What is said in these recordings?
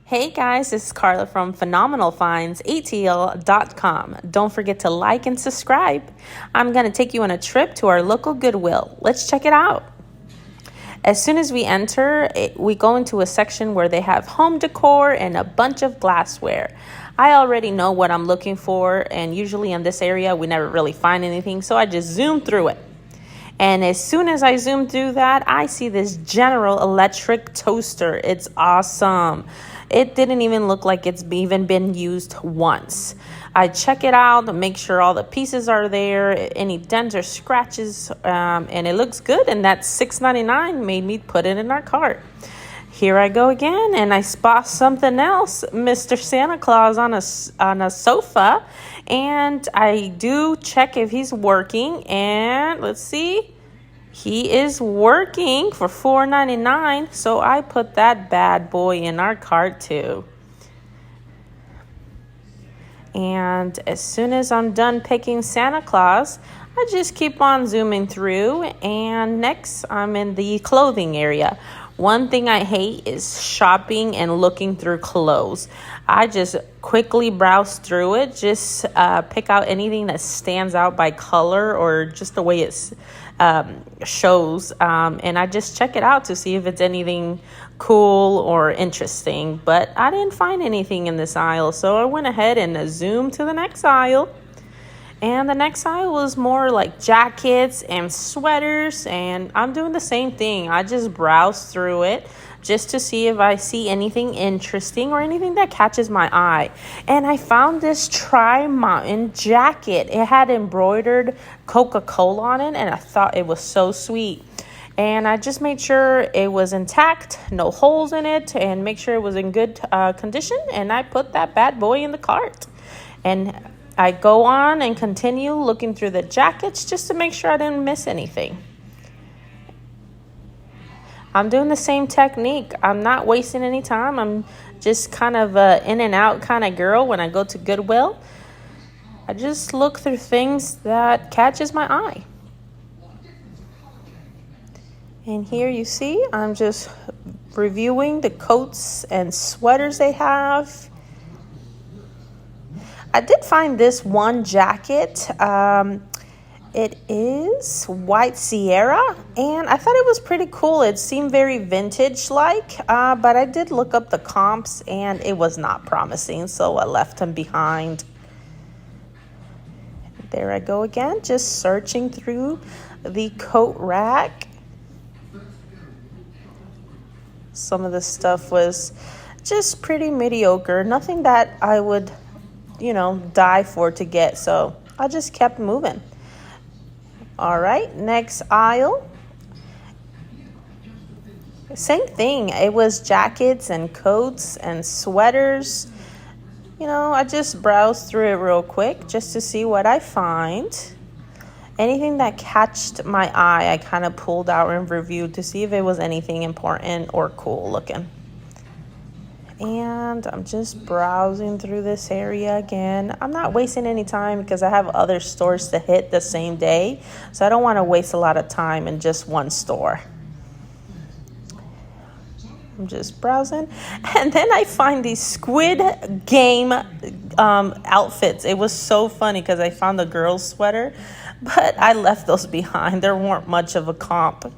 Hey guys, this is Carla from phenomenalfindsatl.com. Don't forget to like and subscribe. I'm going to take you on a trip to our local Goodwill. Let's check it out. As soon as we enter, we go into a section where they have home decor and a bunch of glassware. I already know what I'm looking for, and usually in this area we never really find anything, so I just zoom through it. And as soon as I zoom through that, I see this General Electric toaster. It's awesome. It didn't even look like it's even been used once. I check it out to make sure all the pieces are there, any dents or scratches, and it looks good. And that $6.99 made me put it in our cart. Here I go again, and I spot something else, Mr. Santa Claus on a sofa, and I do check if he's working, and let's see, he is working for $4.99, so I put that bad boy in our cart too. And as soon as I'm done picking Santa Claus, I just keep on zooming through, and next I'm in the clothing area. One thing I hate is shopping and looking through clothes. I just quickly browse through it, just pick out anything that stands out by color or just the way it shows, and I just check it out to see if it's anything cool or interesting. But I didn't find anything in this aisle, so I went ahead and zoomed to the next aisle. And the next aisle was more like jackets and sweaters, and I'm doing the same thing. I just browse through it just to see if I see anything interesting or anything that catches my eye. And I found this Tri-Mountain jacket. It had embroidered Coca-Cola on it, and I thought it was so sweet. And I just made sure it was intact, no holes in it, and make sure it was in good condition. And I put that bad boy in the cart. And I go on and continue looking through the jackets just to make sure I didn't miss anything. I'm doing the same technique. I'm not wasting any time. I'm just kind of in and out kind of girl when I go to Goodwill. I just look through things that catches my eye. And here you see, I'm just reviewing the coats and sweaters they have. I did find this one jacket. It is White Sierra, and I thought it was pretty cool. It seemed very vintage-like, but I did look up the comps, and it was not promising, so I left them behind. There I go again, just searching through the coat rack. Some of the stuff was just pretty mediocre, nothing that I would die for to get, so I just kept moving. All right, next aisle. Same thing. It was jackets and coats and sweaters. I just browsed through it real quick just to see what I find. Anything that catched my eye, I kind of pulled out and reviewed to see if it was anything important or cool looking. And I'm just browsing through this area again. I'm not wasting any time because I have other stores to hit the same day. So I don't want to waste a lot of time in just one store. I'm just browsing. And then I find these Squid Game outfits. It was so funny because I found the girl's sweater, but I left those behind. There weren't much of a comp.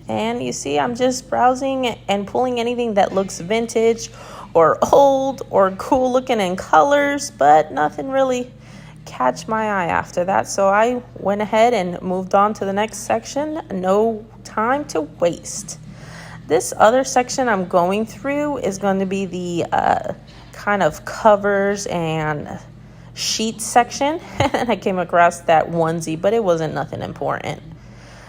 And you see, I'm just browsing and pulling anything that looks vintage or old or cool looking in colors, but nothing really catch my eye after that. So I went ahead and moved on to the next section. No time to waste. This other section I'm going through is going to be the kind of covers and sheets section. And I came across that onesie, but it wasn't nothing important.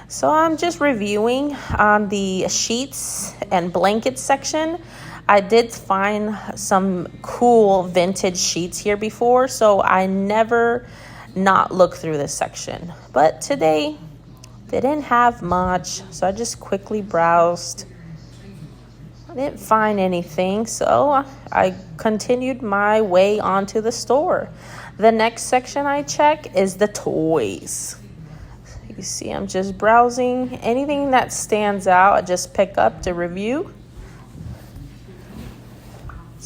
So I'm just reviewing on the sheets and blankets section. I did find some cool vintage sheets here before, so I never not look through this section. But today, they didn't have much, so I just quickly browsed. I didn't find anything, so I continued my way onto the store. The next section I check is the toys. You see, I'm just browsing. Anything that stands out, I just pick up to review.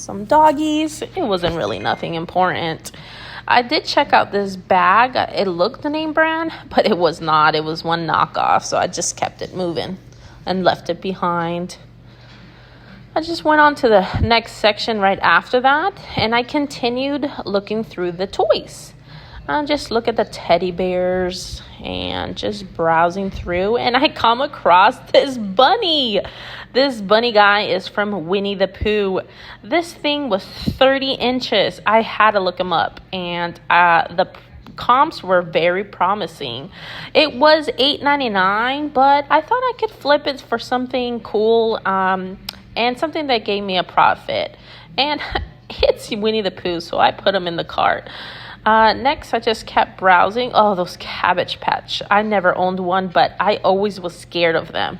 some doggies. It wasn't really nothing important. I did check out this bag. It looked the name brand, but it was not. It was one knockoff, so I just kept it moving and left it behind. I just went on to the next section right after that, and I continued looking through the toys. I just look at the teddy bears and just browsing through, and I come across this bunny. This bunny guy is from Winnie the Pooh. This thing was 30 inches. I had to look him up, and the comps were very promising. It was $8.99, but I thought I could flip it for something cool and something that gave me a profit. And it's Winnie the Pooh, so I put him in the cart. Next, I just kept browsing. Oh, those Cabbage Patch. I never owned one, but I always was scared of them.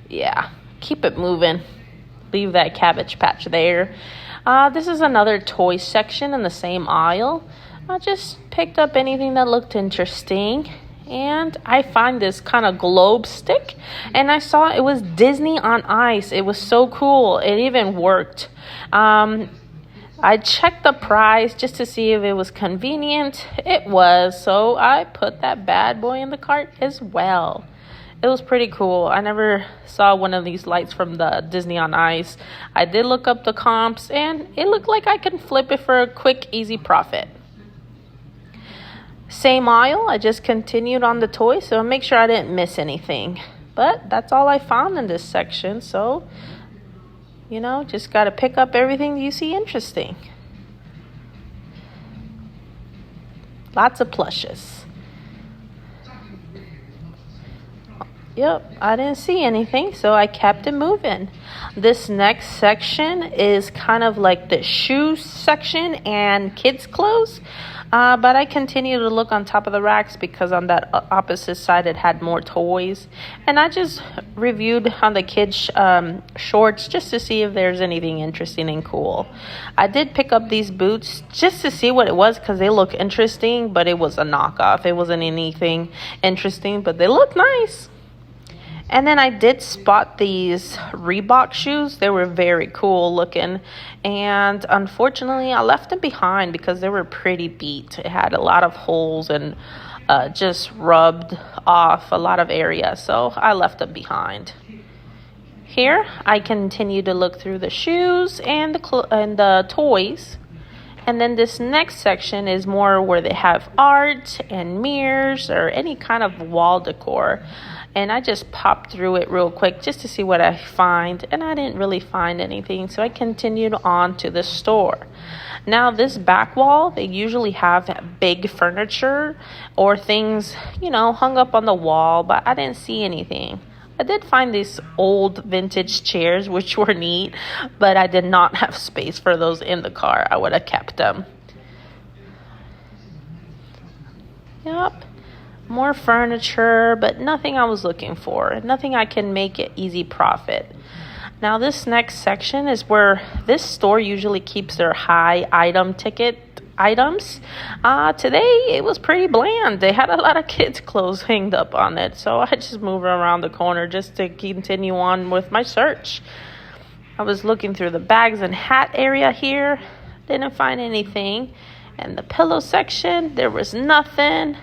Yeah, keep it moving. Leave that Cabbage Patch there. This is another toy section in the same aisle. I just picked up anything that looked interesting. And I find this kind of globe stick. And I saw it was Disney on Ice. It was so cool. It even worked. I checked the price just to see if it was convenient. It was, so I put that bad boy in the cart as well. It was pretty cool. I never saw one of these lights from the Disney on Ice. I did look up the comps, and it looked like I could flip it for a quick, easy profit. Same aisle, I just continued on the toys, so make sure I didn't miss anything. But that's all I found in this section, so just got to pick up everything you see interesting. Lots of plushes. Yep, I didn't see anything, so I kept it moving. This next section is kind of like the shoe section and kids' clothes. But I continued to look on top of the racks because on that opposite side it had more toys. And I just reviewed on the kids' shorts just to see if there's anything interesting and cool. I did pick up these boots just to see what it was because they look interesting, but it was a knockoff. It wasn't anything interesting, but they look nice. And then I did spot these Reebok shoes. They were very cool looking. And unfortunately, I left them behind because they were pretty beat. It had a lot of holes and just rubbed off a lot of area. So I left them behind. Here, I continue to look through the shoes and the toys. And then this next section is more where they have art and mirrors or any kind of wall decor. And I just popped through it real quick just to see what I find. And I didn't really find anything. So I continued on to the store. Now this back wall, they usually have big furniture or things, hung up on the wall. But I didn't see anything. I did find these old vintage chairs, which were neat. But I did not have space for those in the car. I would have kept them. Yep. More furniture, but nothing I was looking for. Nothing I can make it easy profit. Now this next section is where this store usually keeps their high item ticket items. Today it was pretty bland. They had a lot of kids' clothes hanged up on it. So I just moved around the corner just to continue on with my search. I was looking through the bags and hat area here. Didn't find anything. And the pillow section, there was nothing.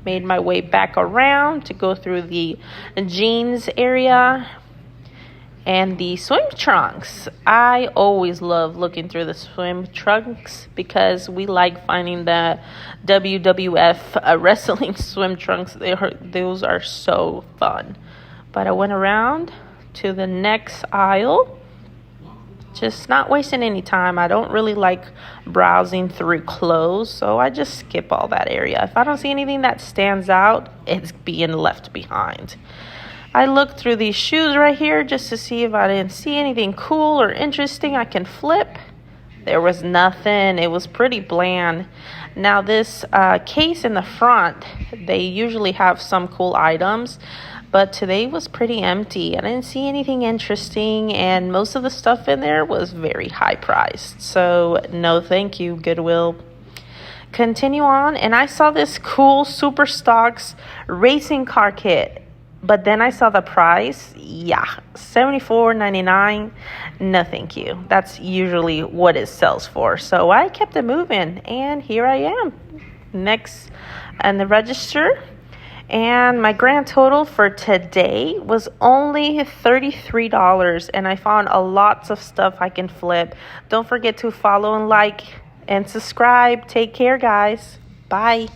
Made my way back around to go through the jeans area and the swim trunks. I always love looking through the swim trunks because we like finding the WWF wrestling swim trunks. Those are so fun. But I went around to the next aisle. Just not wasting any time. I don't really like browsing through clothes, so I just skip all that area. If I don't see anything that stands out, it's being left behind. I looked through these shoes right here just to see if I didn't see anything cool or interesting I can flip. There was nothing. It was pretty bland. Now this case in the front, they usually have some cool items. But today was pretty empty. I didn't see anything interesting. And most of the stuff in there was very high priced. So no thank you, Goodwill. Continue on. And I saw this cool Super Stocks racing car kit. But then I saw the price. Yeah, $74.99. No, thank you. That's usually what it sells for. So I kept it moving, and here I am. Next on the register. And my grand total for today was only $33, and I found a lots of stuff I can flip. Don't forget to follow and like and subscribe. Take care, guys. Bye.